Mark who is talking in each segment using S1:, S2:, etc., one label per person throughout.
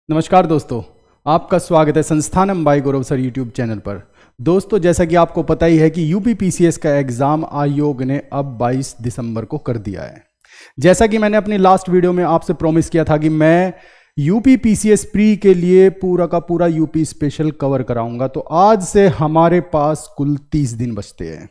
S1: नमस्कार दोस्तों, आपका स्वागत है संस्थानम बाय गौरव सर यूट्यूब चैनल पर। दोस्तों, जैसा कि आपको पता ही है कि यूपी पीसीएस का एग्ज़ाम आयोग ने अब 22 दिसंबर को कर दिया है। जैसा कि मैंने अपनी लास्ट वीडियो में आपसे प्रॉमिस किया था कि मैं यूपी पीसीएस प्री के लिए पूरा का पूरा यूपी स्पेशल कवर कराऊंगा, तो आज से हमारे पास कुल 30 दिन बचते हैं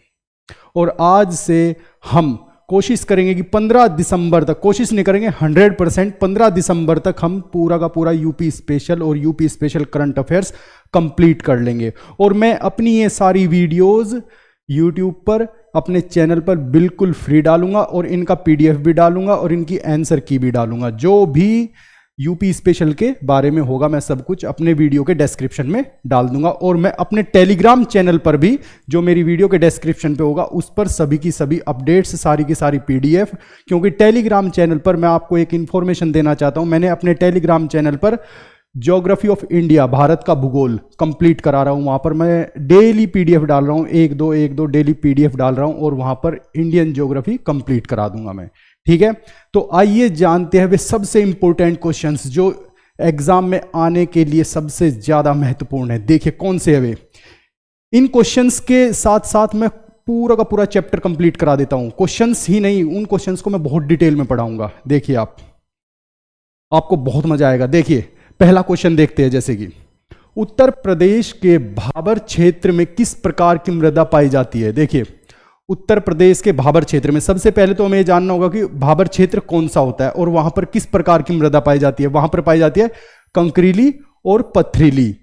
S1: और आज से हम कोशिश करेंगे कि 15 दिसंबर तक, कोशिश नहीं करेंगे 100%, 15 दिसंबर तक हम पूरा का पूरा यूपी स्पेशल और UP special current affairs complete कर लेंगे। और मैं अपनी ये सारी वीडियोस यूट्यूब पर अपने चैनल पर बिल्कुल फ्री डालूंगा और इनका पीडीएफ भी डालूंगा और इनकी आंसर की भी डालूंगा। जो भी यूपी स्पेशल के बारे में होगा मैं सब कुछ अपने वीडियो के डिस्क्रिप्शन में डाल दूंगा। और मैं अपने टेलीग्राम चैनल पर भी, जो मेरी वीडियो के डिस्क्रिप्शन पे होगा, उस पर सभी की सभी अपडेट्स, सारी की सारी पीडीएफ, क्योंकि टेलीग्राम चैनल पर मैं आपको एक इंफॉर्मेशन देना चाहता हूं। मैंने अपने टेलीग्राम चैनल पर ज्योग्राफी ऑफ इंडिया, भारत का भूगोल कंप्लीट करा रहा हूं। वहां पर मैं डेली पीडीएफ डाल रहा हूं, एक दो डेली पीडीएफ डाल रहा हूं और वहां पर इंडियन ज्योग्राफी कंप्लीट करा दूंगा मैं। ठीक है, तो आइए जानते हैं वे सबसे इंपॉर्टेंट क्वेश्चंस जो एग्जाम में आने के लिए सबसे ज्यादा महत्वपूर्ण है। देखिए कौन से है वे। इन क्वेश्चंस के साथ साथ मैं पूरा का पूरा चैप्टर कंप्लीट करा देता हूं। क्वेश्चंस ही नहीं, उन क्वेश्चंस को मैं बहुत डिटेल में पढ़ाऊंगा। देखिए आपको बहुत मजा आएगा। देखिए पहला क्वेश्चन देखते हैं, जैसे कि उत्तर प्रदेश के भाबर क्षेत्र में किस प्रकार की मृदा पाई जाती है। देखिए उत्तर प्रदेश के भाबर क्षेत्र में सबसे पहले तो हमें जानना होगा कि भाबर क्षेत्र कौन सा होता है और वहां पर किस प्रकार की मृदा पाई जाती है। वहां पर पाई जाती है कंकरीली और पथरीली।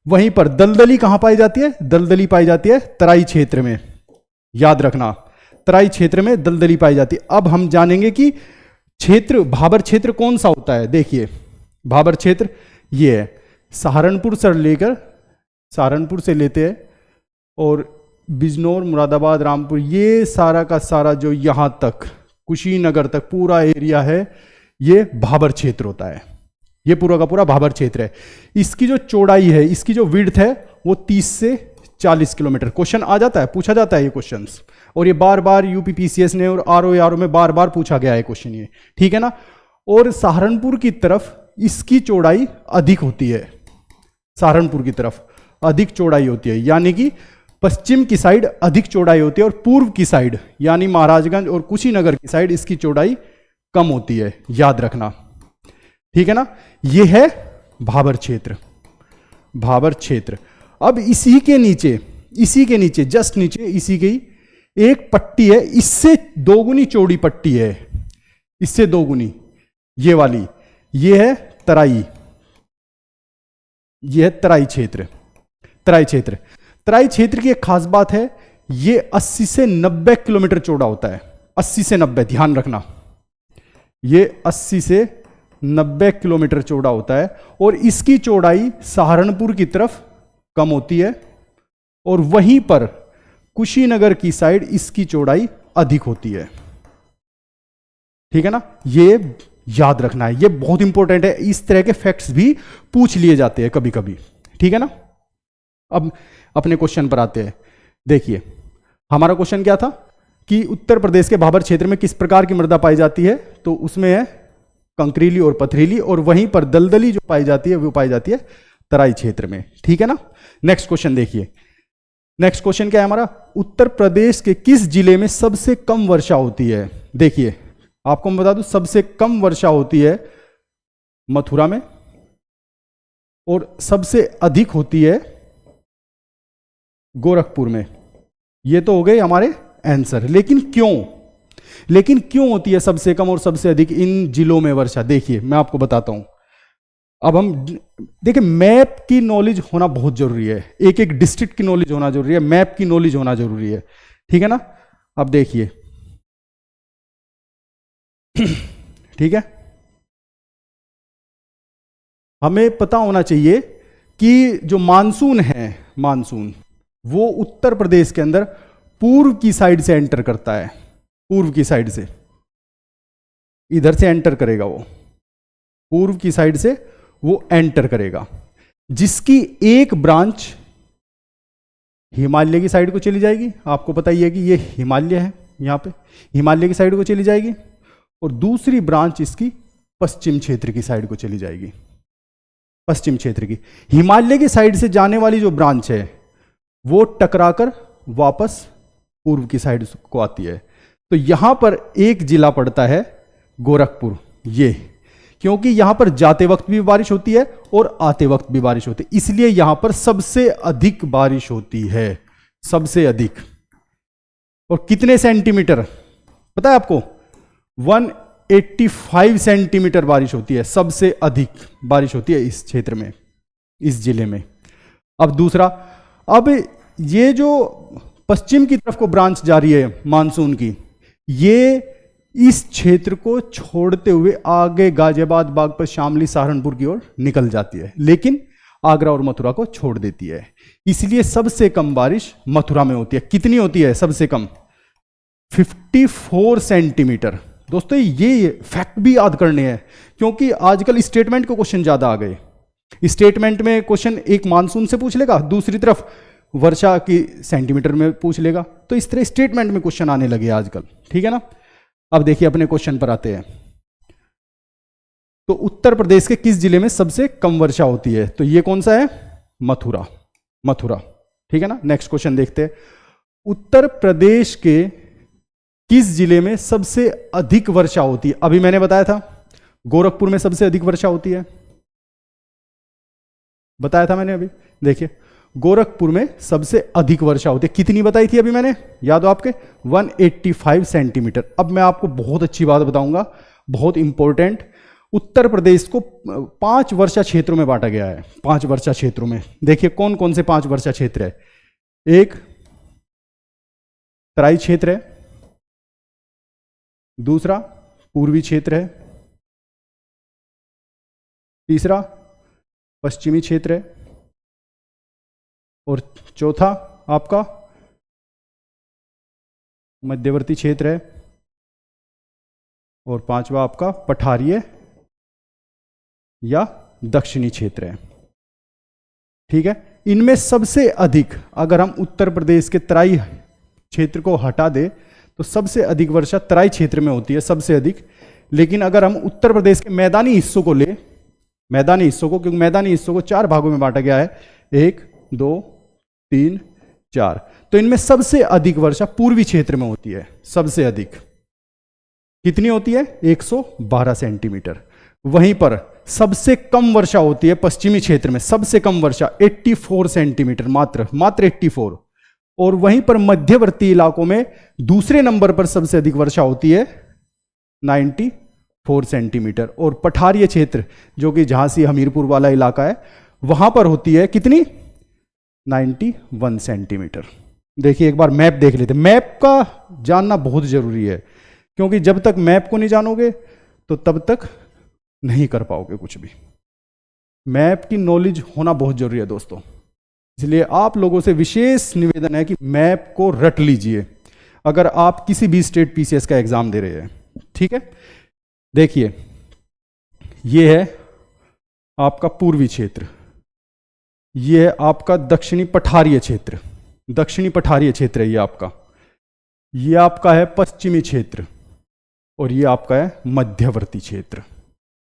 S1: वहीं पर दलदली कहां पाई जाती है? दलदली पाई जाती है तराई क्षेत्र में। याद रखना, तराई क्षेत्र में दलदली पाई जाती है। अब हम जानेंगे कि क्षेत्र, भाबर क्षेत्र कौन सा होता है। देखिए भाबर क्षेत्र ये है, सहारनपुर से लेते हैं और बिजनौर, मुरादाबाद, रामपुर, ये सारा का सारा जो यहां तक कुशीनगर तक पूरा एरिया है, ये भाबर क्षेत्र होता है। ये पूरा का पूरा भाबर क्षेत्र है। इसकी जो चौड़ाई है, इसकी जो विड्थ है, वो 30 से 40 किलोमीटर। क्वेश्चन आ जाता है, पूछा जाता है ये क्वेश्चंस, और ये बार बार यूपी पीसीएस ने और आरओ में बार बार पूछा गया है क्वेश्चन ये। ठीक है ना। और सहारनपुर की तरफ इसकी चौड़ाई अधिक होती है, सहारनपुर की तरफ अधिक चौड़ाई होती है, यानी कि पश्चिम की साइड अधिक चौड़ाई होती है और पूर्व की साइड यानी महाराजगंज और कुशीनगर की साइड इसकी चौड़ाई कम होती है। याद रखना, ठीक है ना। यह है भाबर क्षेत्र, भाबर क्षेत्र। अब इसी के नीचे जस्ट नीचे इसी की एक पट्टी है, इससे दोगुनी चौड़ी पट्टी है, इससे दोगुनी, ये वाली, ये है तराई, ये है तराई क्षेत्र। तराई क्षेत्र की एक खास बात है, ये 80 से 90 किलोमीटर चौड़ा होता है। 80 से 90, ध्यान रखना, ये 80 से 90 किलोमीटर चौड़ा होता है और इसकी चौड़ाई सहारनपुर की तरफ कम होती है और वहीं पर कुशीनगर की साइड इसकी चौड़ाई अधिक होती है। ठीक है ना, ये याद रखना है, ये बहुत इंपॉर्टेंट है। इस तरह के फैक्ट्स भी पूछ लिए जाते हैं कभी कभी। ठीक है ना। अब अपने क्वेश्चन पर आते हैं। देखिए हमारा क्वेश्चन क्या था कि उत्तर प्रदेश के भाबर क्षेत्र में किस प्रकार की मृदा पाई जाती है, तो उसमें है कंकरीली और पथरीली, और वहीं पर दलदली जो पाई जाती है वो पाई जाती है तराई क्षेत्र में। ठीक है ना। नेक्स्ट क्वेश्चन देखिए, नेक्स्ट क्वेश्चन क्या है हमारा, उत्तर प्रदेश के किस जिले में सबसे कम वर्षा होती है। देखिए आपको मैं बता दूं, सबसे कम वर्षा होती है मथुरा में और सबसे अधिक होती है गोरखपुर में। ये तो हो गए हमारे आंसर। लेकिन क्यों होती है सबसे कम और सबसे अधिक इन जिलों में वर्षा? देखिए मैं आपको बताता हूं। अब हम देखिए, मैप की नॉलेज होना बहुत जरूरी है, एक एक डिस्ट्रिक्ट की नॉलेज होना जरूरी है, मैप की नॉलेज होना जरूरी है। ठीक है ना। अब देखिए ठीक है, हमें पता होना चाहिए कि जो मानसून है, मानसून वो उत्तर प्रदेश के अंदर पूर्व की साइड से एंटर करता है, पूर्व की साइड से, इधर से एंटर करेगा, वो पूर्व की साइड से वो एंटर करेगा, जिसकी एक ब्रांच हिमालय की साइड को चली जाएगी। आपको पता ही है कि ये हिमालय है, यहां पे हिमालय की साइड को चली जाएगी, और दूसरी ब्रांच इसकी पश्चिम क्षेत्र की साइड को चली जाएगी। पश्चिम क्षेत्र की। हिमालय की साइड से जाने वाली जो ब्रांच है वो टकराकर वापस पूर्व की साइड को आती है। तो यहां पर एक जिला पड़ता है गोरखपुर, ये क्योंकि यहां पर जाते वक्त भी बारिश होती है और आते वक्त भी बारिश होती है, इसलिए यहां पर सबसे अधिक बारिश होती है, सबसे अधिक। और कितने सेंटीमीटर पता है आपको? 185 सेंटीमीटर बारिश होती है, सबसे अधिक बारिश होती है इस क्षेत्र में, इस जिले में। अब दूसरा, अब ये जो पश्चिम की तरफ को ब्रांच जा रही है मानसून की, ये इस क्षेत्र को छोड़ते हुए आगे गाजियाबाद, बागपत, शामली, सहारनपुर की ओर निकल जाती है, लेकिन आगरा और मथुरा को छोड़ देती है। इसलिए सबसे कम बारिश मथुरा में होती है। कितनी होती है सबसे कम? 54 सेंटीमीटर। दोस्तों ये फैक्ट भी याद करने हैं, क्योंकि आजकल स्टेटमेंट के क्वेश्चन ज्यादा आ गए। स्टेटमेंट में क्वेश्चन एक मानसून से पूछ लेगा, दूसरी तरफ वर्षा की सेंटीमीटर में पूछ लेगा, तो इस तरह स्टेटमेंट में क्वेश्चन आने लगे आजकल, ठीक है ना। अब देखिए अपने क्वेश्चन पर आते हैं। तो उत्तर प्रदेश के किस जिले में सबसे कम वर्षा होती है? तो ये कौन सा है? मथुरा, मथुरा, ठीक है ना। नेक्स्ट क्वेश्चन देखते हैं। उत्तर प्रदेश के किस जिले में सबसे अधिक वर्षा होती है? अभी मैंने बताया था गोरखपुर में सबसे अधिक वर्षा होती है, बताया था मैंने अभी। देखिए गोरखपुर में सबसे अधिक वर्षा होती है। कितनी बताई थी अभी मैंने, याद हो आपके? 185 सेंटीमीटर। अब मैं आपको बहुत अच्छी बात बताऊंगा, बहुत इंपॉर्टेंट। उत्तर प्रदेश को 5 वर्षा क्षेत्रों में बांटा गया है, 5 वर्षा क्षेत्रों में। देखिए कौन कौन से 5 वर्षा क्षेत्र है। एक तराई क्षेत्र है, दूसरा पूर्वी क्षेत्र है, तीसरा पश्चिमी क्षेत्र है, और चौथा आपका मध्यवर्ती क्षेत्र है, और पांचवा आपका पठारीय या दक्षिणी क्षेत्र है, ठीक है। इनमें सबसे अधिक, अगर हम उत्तर प्रदेश के तराई क्षेत्र को हटा दें तो सबसे अधिक वर्षा तराई क्षेत्र में होती है, सबसे अधिक। लेकिन अगर हम उत्तर प्रदेश के मैदानी हिस्सों को ले, मैदानी हिस्सों को, क्योंकि मैदानी हिस्सों को 4 भागों में बांटा गया है, 1, 2, 3, 4, तो इनमें सबसे अधिक वर्षा पूर्वी क्षेत्र में होती है, सबसे अधिक। कितनी होती है? 112 सेंटीमीटर। वहीं पर सबसे कम वर्षा होती है पश्चिमी क्षेत्र में, सबसे कम वर्षा 84 सेंटीमीटर, मात्र 84। और वहीं पर मध्यवर्ती इलाकों में दूसरे नंबर पर सबसे अधिक वर्षा होती है 94 सेंटीमीटर। और पठारीय क्षेत्र जो कि झांसी हमीरपुर वाला इलाका है, वहां पर होती है कितनी? 91 सेंटीमीटर। देखिए एक बार मैप देख लेते। मैप का जानना बहुत जरूरी है, क्योंकि जब तक मैप को नहीं जानोगे तो तब तक नहीं कर पाओगे कुछ भी। मैप की नॉलेज होना बहुत जरूरी है दोस्तों, इसलिए आप लोगों से विशेष निवेदन है कि मैप को रट लीजिए अगर आप किसी भी स्टेट पीसीएस का एग्जाम दे रहे हैं, ठीक है। देखिए ये है आपका पूर्वी क्षेत्र, ये है आपका दक्षिणी पठारीय क्षेत्र, दक्षिणी पठारीय क्षेत्र है ये आपका है पश्चिमी क्षेत्र, और ये आपका है मध्यवर्ती क्षेत्र,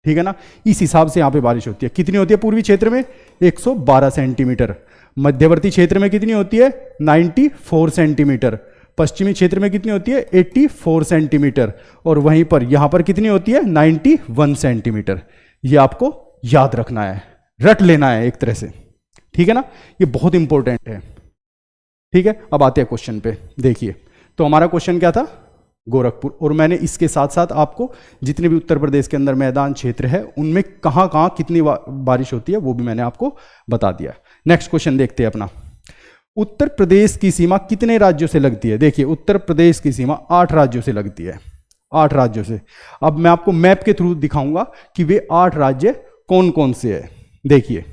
S1: ठीक है ना। इस हिसाब से यहां पे बारिश होती है। कितनी होती है पूर्वी क्षेत्र में? 112 सेंटीमीटर। मध्यवर्ती क्षेत्र में कितनी होती है? 94 सेंटीमीटर। पश्चिमी क्षेत्र में कितनी होती है? 84 सेंटीमीटर। और वहीं पर यहां पर कितनी होती है? 91 सेंटीमीटर। ये आपको याद रखना है, रट लेना है एक तरह से, ठीक है ना। ये बहुत इंपॉर्टेंट है, ठीक है। अब आते हैं क्वेश्चन पे। देखिए तो हमारा क्वेश्चन क्या था? गोरखपुर। और मैंने इसके साथ साथ आपको जितने भी उत्तर प्रदेश के अंदर मैदान क्षेत्र है उनमें कहां कहां कितनी बारिश होती है वो भी मैंने आपको बता दिया। नेक्स्ट क्वेश्चन देखते हैं अपना। उत्तर प्रदेश की सीमा कितने राज्यों से लगती है? देखिए उत्तर प्रदेश की सीमा 8 राज्यों से लगती है, 8 राज्यों से। अब मैं आपको मैप के थ्रू दिखाऊंगा कि वे 8 राज्य कौन कौन से है। देखिए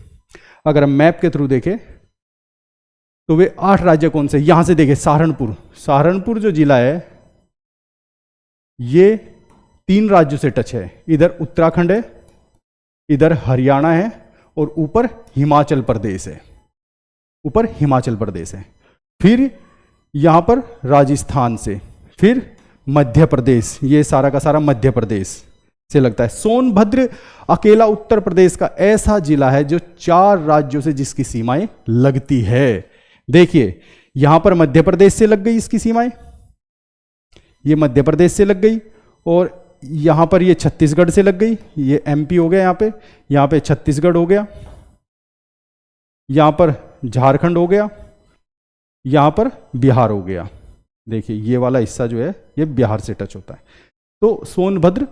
S1: अगर हम मैप के थ्रू देखें तो वे 8 राज्य कौन से? यहां से देखिए सहारनपुर जो जिला है ये 3 राज्यों से टच है। इधर उत्तराखंड है, इधर हरियाणा है, और ऊपर हिमाचल प्रदेश है, ऊपर हिमाचल प्रदेश है। फिर यहां पर राजस्थान से, फिर मध्य प्रदेश, ये सारा का सारा मध्य प्रदेश, से लगता है। सोनभद्र अकेला उत्तर प्रदेश का ऐसा जिला है जो 4 राज्यों से जिसकी सीमाएं लगती है। देखिए यहां पर मध्य प्रदेश से लग गई इसकी सीमाएं, ये मध्य प्रदेश से लग गई, और यहां पर ये छत्तीसगढ़ से लग गई, ये एमपी हो गया, यहां पे छत्तीसगढ़ हो गया, यहां पर झारखंड हो गया, यहां पर बिहार हो गया। देखिए ये वाला हिस्सा जो है ये बिहार से टच होता है। तो सोनभद्र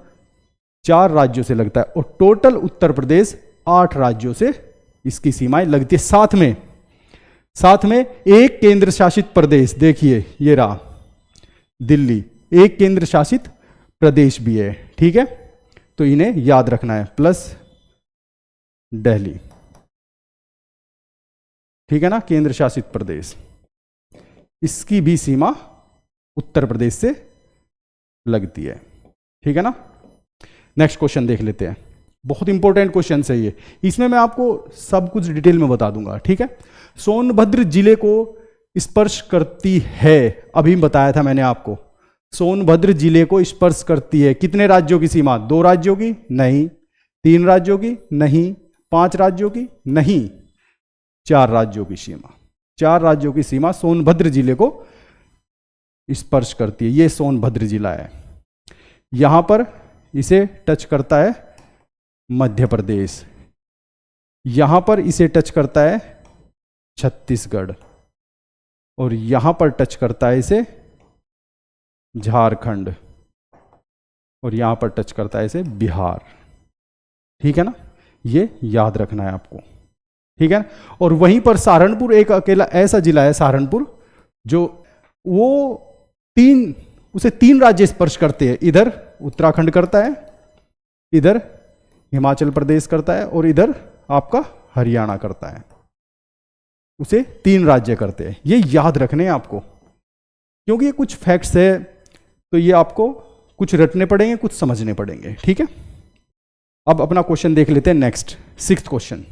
S1: 4 राज्यों से लगता है, और टोटल उत्तर प्रदेश 8 राज्यों से इसकी सीमाएं लगती है। साथ में एक केंद्र शासित प्रदेश, देखिए ये रहा दिल्ली, एक केंद्र शासित प्रदेश भी है, ठीक है। तो इन्हें याद रखना है, प्लस दिल्ली, ठीक है ना, केंद्र शासित प्रदेश, इसकी भी सीमा उत्तर प्रदेश से लगती है, ठीक है ना। नेक्स्ट क्वेश्चन देख लेते हैं, बहुत इंपॉर्टेंट क्वेश्चन है ये, इसमें मैं आपको सब कुछ डिटेल में बता दूंगा, ठीक है। सोनभद्र जिले को स्पर्श करती है, अभी बताया था मैंने आपको, सोनभद्र जिले को स्पर्श करती है कितने राज्यों की सीमा? 2 राज्यों की नहीं, 3 राज्यों की नहीं, 5 राज्यों की नहीं, 4 राज्यों की सीमा। 4 राज्यों की सीमा सोनभद्र जिले को स्पर्श करती है। ये सोनभद्र जिला है, यहां पर इसे टच करता है मध्य प्रदेश, यहां पर इसे टच करता है छत्तीसगढ़, और यहां पर टच करता है इसे झारखंड, और यहां पर टच करता है इसे बिहार, ठीक है ना। ये याद रखना है आपको, ठीक है। और वहीं पर सहारनपुर एक अकेला ऐसा जिला है, सहारनपुर, जो वो उसे 3 राज्य स्पर्श करते हैं। इधर उत्तराखंड करता है, इधर हिमाचल प्रदेश करता है, और इधर आपका हरियाणा करता है। उसे 3 राज्य करते हैं, ये याद रखने हैं आपको, क्योंकि ये कुछ फैक्ट्स है, तो ये आपको कुछ रटने पड़ेंगे, कुछ समझने पड़ेंगे, ठीक है। अब अपना क्वेश्चन देख लेते हैं next, 6th question.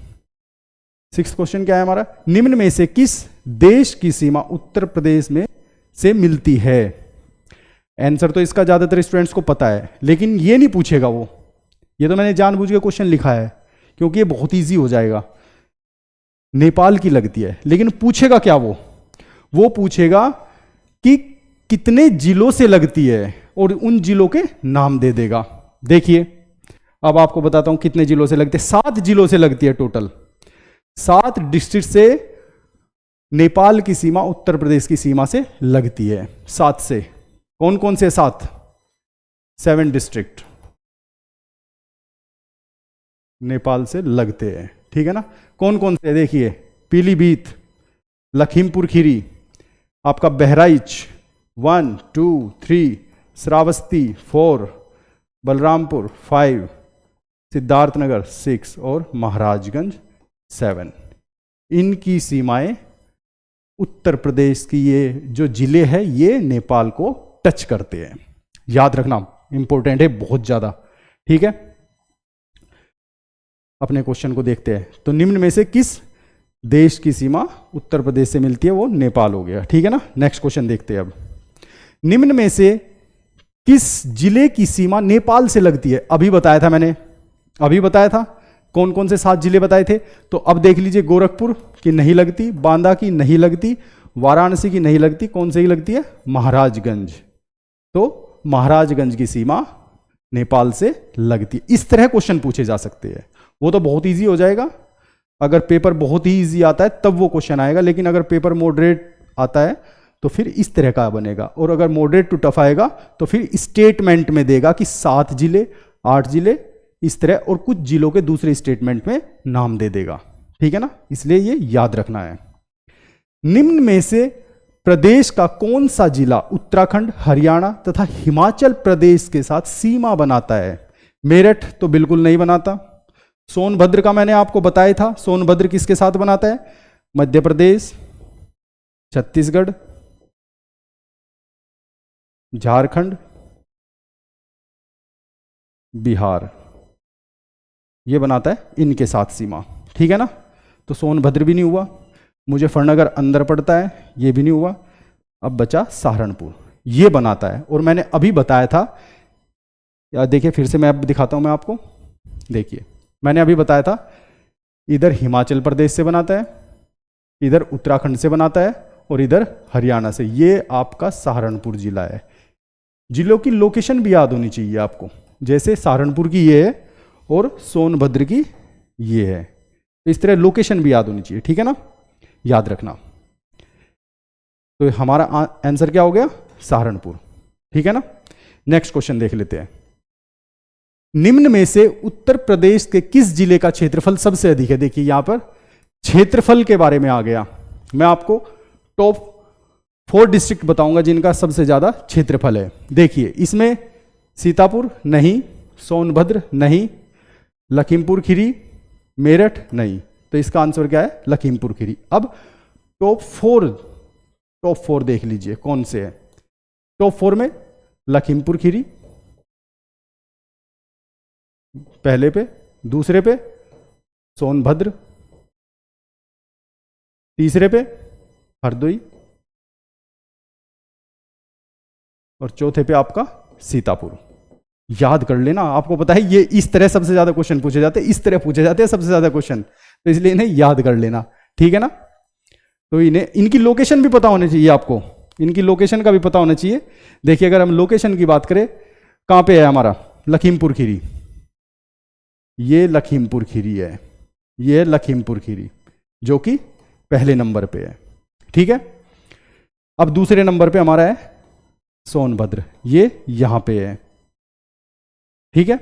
S1: 6th question क्या है हमारा? निम्न में से किस देश की सीमा उत्तर प्रदेश में से मिलती है? आंसर तो इसका ज्यादातर स्टूडेंट्स को पता है, लेकिन ये नहीं पूछेगा वो, ये तो मैंने जानबूझ के क्वेश्चन लिखा है क्योंकि ये बहुत इजी हो जाएगा। नेपाल की लगती है, लेकिन पूछेगा क्या वो पूछेगा कि कितने जिलों से लगती है, और उन जिलों के नाम दे देगा। देखिए अब आपको बताता हूं कितने जिलों से लगती है। 7 जिलों से लगती है टोटल, 7 डिस्ट्रिक्ट से नेपाल की सीमा उत्तर प्रदेश की सीमा से लगती है। 7 से कौन कौन से? 7 डिस्ट्रिक्ट नेपाल से लगते हैं, ठीक है ना। कौन कौन से? देखिए पीलीभीत, लखीमपुर खीरी, आपका बहराइच 1 2 3, श्रावस्ती 4, बलरामपुर 5, सिद्धार्थनगर 6 और महाराजगंज 7। इनकी सीमाएं उत्तर प्रदेश की ये जो जिले हैं ये नेपाल को टच करते हैं। याद रखना इंपॉर्टेंट है बहुत ज्यादा, ठीक है। अपने क्वेश्चन को देखते हैं। तो निम्न में से किस देश की सीमा उत्तर प्रदेश से मिलती है? वो नेपाल हो गया, ठीक है ना। नेक्स्ट क्वेश्चन देखते हैं अब। निम्न में से किस जिले की सीमा नेपाल से लगती है? अभी बताया था मैंने, अभी बताया था कौन कौन से 7 जिले बताए थे। तो अब देख लीजिए, गोरखपुर की नहीं लगती, बांदा की नहीं लगती, वाराणसी की नहीं लगती, कौन सी लगती है? महाराजगंज। तो महाराजगंज की सीमा नेपाल से लगती है। इस तरह क्वेश्चन पूछे जा सकते हैं। वो तो बहुत इजी हो जाएगा, अगर पेपर बहुत ही इजी आता है तब वो क्वेश्चन आएगा, लेकिन अगर पेपर मॉडरेट आता है तो फिर इस तरह का बनेगा, और अगर मॉडरेट टू टफ आएगा तो फिर स्टेटमेंट में देगा कि 7 जिले 8 जिले इस तरह, और कुछ जिलों के दूसरे स्टेटमेंट में नाम दे देगा, ठीक है ना। इसलिए ये याद रखना है। निम्न में से प्रदेश का कौन सा जिला उत्तराखंड, हरियाणा तथा हिमाचल प्रदेश के साथ सीमा बनाता है? मेरठ तो बिल्कुल नहीं बनाता। सोनभद्र का मैंने आपको बताया था, सोनभद्र किसके साथ बनाता है? मध्य प्रदेश, छत्तीसगढ़, झारखंड, बिहार, ये बनाता है इनके साथ सीमा, ठीक है ना। तो सोनभद्र भी नहीं हुआ, मुजफ्फरनगर अंदर पड़ता है, ये भी नहीं हुआ। अब बचा सहारनपुर, ये बनाता है। और मैंने अभी बताया था या देखिए फिर से मैप दिखाता हूँ मैं आपको। देखिए मैंने अभी बताया था, इधर हिमाचल प्रदेश से बनाता है, इधर उत्तराखंड से बनाता है और इधर हरियाणा से। ये आपका सहारनपुर जिला है। जिलों की लोकेशन भी याद होनी चाहिए आपको, जैसे सहारनपुर की ये है और सोनभद्र की ये है, तो इस तरह लोकेशन भी याद होनी चाहिए, ठीक है ना, याद रखना। तो हमारा आंसर क्या हो गया, सहारनपुर, ठीक है ना। नेक्स्ट क्वेश्चन देख लेते हैं। निम्न में से उत्तर प्रदेश के किस जिले का क्षेत्रफल सबसे अधिक है। देखिए यहां पर क्षेत्रफल के बारे में आ गया। मैं आपको टॉप 4 डिस्ट्रिक्ट बताऊंगा जिनका सबसे ज्यादा क्षेत्रफल है। देखिए इसमें सीतापुर नहीं, सोनभद्र नहीं, लखीमपुर खीरी, मेरठ नहीं, तो इसका आंसर क्या है, लखीमपुर खीरी। अब टॉप 4 देख लीजिए कौन से है। टॉप 4 में लखीमपुर खीरी पहले पे, दूसरे पे सोनभद्र, तीसरे पे हरदोई और चौथे पे आपका सीतापुर। याद कर लेना, आपको पता है ये इस तरह सबसे ज्यादा क्वेश्चन पूछे जाते हैं, इस तरह पूछे जाते हैं सबसे ज्यादा क्वेश्चन, तो इसलिए इन्हें याद कर लेना, ठीक है ना। तो इन्हें इनकी लोकेशन भी पता होनी चाहिए आपको, इनकी लोकेशन का भी पता होना चाहिए। देखिए अगर हम लोकेशन की बात करें, कहां पे है हमारा, लखीमपुर खीरी, ये लखीमपुर खीरी है, ये लखीमपुर खीरी जो कि पहले नंबर पे है, ठीक है। अब दूसरे नंबर पे हमारा है सोनभद्र, ये यहां पे है, ठीक है।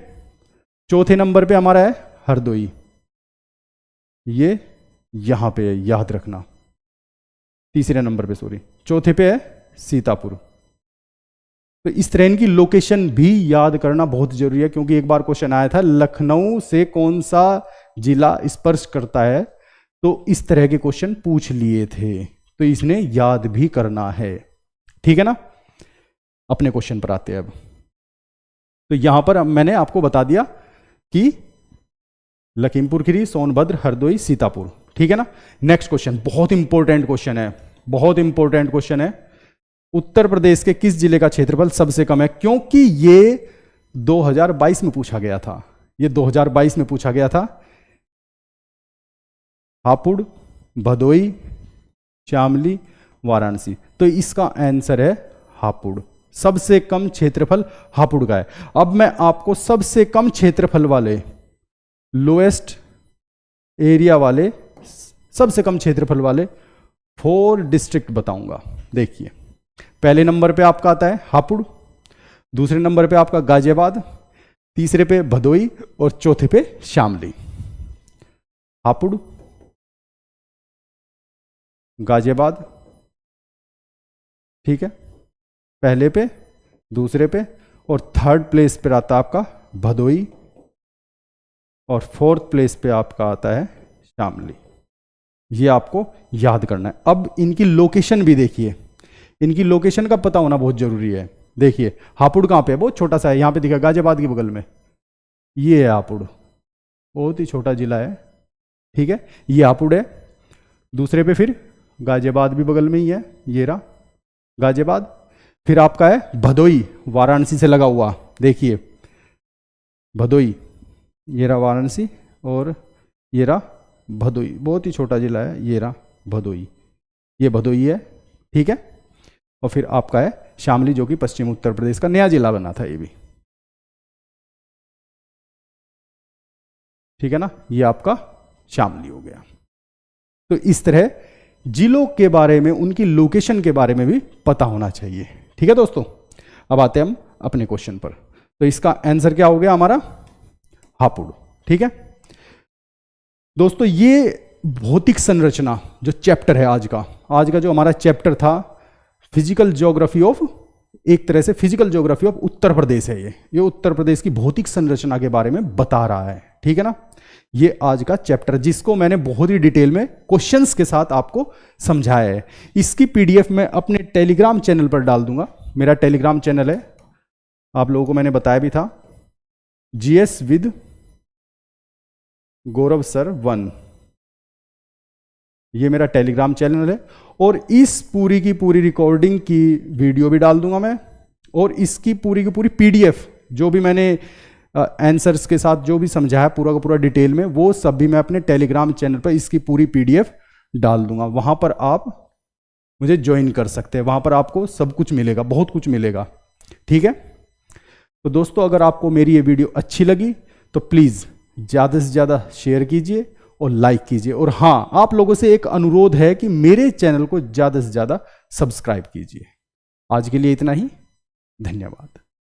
S1: चौथे नंबर पे हमारा है हरदोई, ये यहां पे है, याद रखना। तीसरे नंबर पे सॉरी, चौथे पे है सीतापुर। तो इस तरह की लोकेशन भी याद करना बहुत जरूरी है, क्योंकि एक बार क्वेश्चन आया था लखनऊ से कौन सा जिला स्पर्श करता है, तो इस तरह के क्वेश्चन पूछ लिए थे, तो इसने याद भी करना है, ठीक है ना। अपने क्वेश्चन पर आते हैं अब। तो यहां पर मैंने आपको बता दिया कि लखीमपुर खीरी, सोनभद्र, हरदोई, सीतापुर, ठीक है ना। नेक्स्ट क्वेश्चन बहुत इंपॉर्टेंट क्वेश्चन है, बहुत इंपॉर्टेंट क्वेश्चन है। उत्तर प्रदेश के किस जिले का क्षेत्रफल सबसे कम है, क्योंकि ये 2022 में पूछा गया था, ये 2022 में पूछा गया था। हापुड़, भदोई, शामली, वाराणसी, तो इसका आंसर है हापुड़। सबसे कम क्षेत्रफल हापुड़ का है। अब मैं आपको सबसे कम क्षेत्रफल वाले, लोएस्ट एरिया वाले, सबसे कम क्षेत्रफल वाले 4 डिस्ट्रिक्ट बताऊंगा। देखिए पहले नंबर पे आपका आता है हापुड़, दूसरे नंबर पे आपका गाजियाबाद, तीसरे पे भदोई और चौथे पे शामली। हापुड़, गाजियाबाद, ठीक है, पहले पे, दूसरे पे, और थर्ड प्लेस पे आता है आपका भदोई, और 4th प्लेस पे आपका आता है शामली। ये आपको याद करना है। अब इनकी लोकेशन भी देखिए, इनकी लोकेशन का पता होना बहुत जरूरी है। देखिए हापुड़ कहाँ पे है, बहुत छोटा सा है, यहाँ पे दिखा गाजियाबाद के बगल में, ये है हापुड़, बहुत ही छोटा जिला है, ठीक है, ये हापुड़ है। दूसरे पे फिर गाजियाबाद भी बगल में ही है, ये रहा गाजियाबाद। फिर आपका है भदोई, वाराणसी से लगा हुआ, देखिए भदोई, ये रहा वाराणसी, और ये रहा भदोई, बहुत ही छोटा जिला है, ये रहा भदोई, ये भदोई है, ठीक है। और फिर आपका है शामली, जो कि पश्चिम उत्तर प्रदेश का नया जिला बना था, ये भी, ठीक है ना, ये आपका शामली हो गया। तो इस तरह जिलों के बारे में, उनकी लोकेशन के बारे में भी पता होना चाहिए, ठीक है दोस्तों। अब आते हैं हम अपने क्वेश्चन पर। तो इसका आंसर क्या हो गया हमारा, हापुड़, ठीक है दोस्तों। ये भौतिक संरचना जो चैप्टर है आज का जो हमारा चैप्टर था, फिजिकल ज्योग्राफी ऑफ, एक तरह से physical geography of Uttar Pradesh है। ये उत्तर प्रदेश की भौतिक संरचना के बारे में बता रहा है, ठीक है ना। ये आज का चैप्टर, जिसको मैंने बहुत ही डिटेल में क्वेश्चंस के साथ आपको समझाया है। इसकी पीडीएफ मैं अपने टेलीग्राम चैनल पर डाल दूंगा। मेरा टेलीग्राम चैनल है, आप लोगों को मैंने बताया भी था, जीएस विद गौरव सर 1, ये मेरा टेलीग्राम चैनल है। और इस पूरी की पूरी रिकॉर्डिंग की वीडियो भी डाल दूंगा मैं, और इसकी पूरी की पूरी पीडीएफ जो भी मैंने आंसर्स के साथ जो भी समझाया पूरा का पूरा डिटेल में, वो सब भी मैं अपने टेलीग्राम चैनल पर इसकी पूरी PDF डाल दूंगा। वहां पर आप मुझे ज्वाइन कर सकते हैं, वहां पर आपको सब कुछ मिलेगा, बहुत कुछ मिलेगा। ठीक है, तो दोस्तों अगर आपको मेरी ये वीडियो अच्छी लगी तो प्लीज़ ज़्यादा से ज़्यादा शेयर कीजिए और लाइक कीजिए। और हाँ, आप लोगों से एक अनुरोध है कि मेरे चैनल को ज़्यादा से ज़्यादा सब्सक्राइब कीजिए। आज के लिए इतना ही, धन्यवाद।